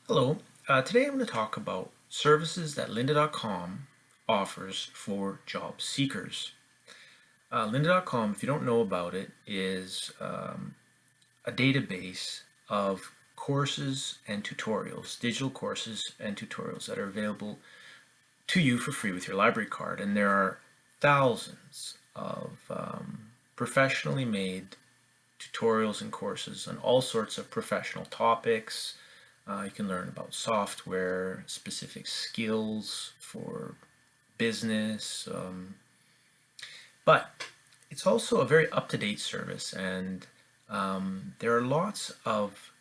Hello. Today I'm going to talk about services that lynda.com offers for job seekers. Lynda.com, if you don't know about it, is a database of courses and tutorials, digital courses and tutorials that are available to you for free with your library card. And there are thousands of professionally made tutorials and courses on all sorts of professional topics. You can learn about software, specific skills for business, but it's also a very up-to-date service, and there are lots of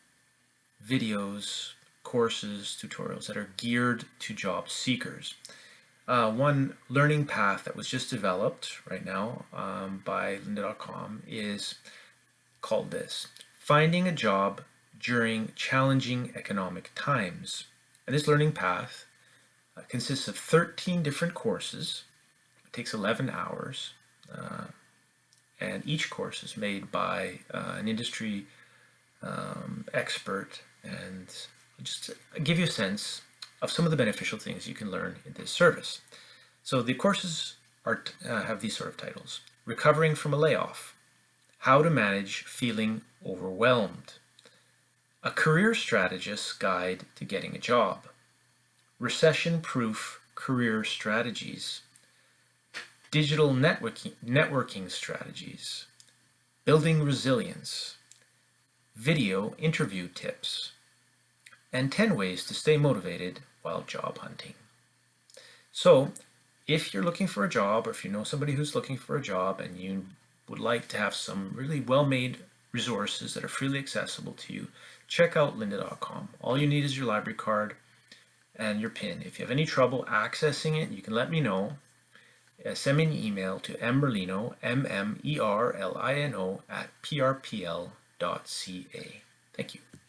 videos, courses, tutorials that are geared to job seekers. One learning path that was just developed right now by lynda.com is called this: Finding a Job During Challenging Economic Times. And this learning path consists of 13 different courses. It takes 11 hours, and each course is made by an industry expert, and just to give you a sense of some of the beneficial things you can learn in this service. So the courses have these sort of titles: Recovering from a Layoff, How to Manage Feeling Overwhelmed, A Career Strategist's Guide to Getting a Job, Recession-Proof Career Strategies, Digital Networking Strategies, Building Resilience, Video Interview Tips, and 10 Ways to Stay Motivated While Job Hunting. So, if you're looking for a job, or if you know somebody who's looking for a job and you would like to have some really well-made resources that are freely accessible to you, check out lynda.com. All you need is your library card and your PIN. If you have any trouble accessing it, you can let me know. Send me an email to mmerlino, mmerlino, @prpl.ca. Thank you.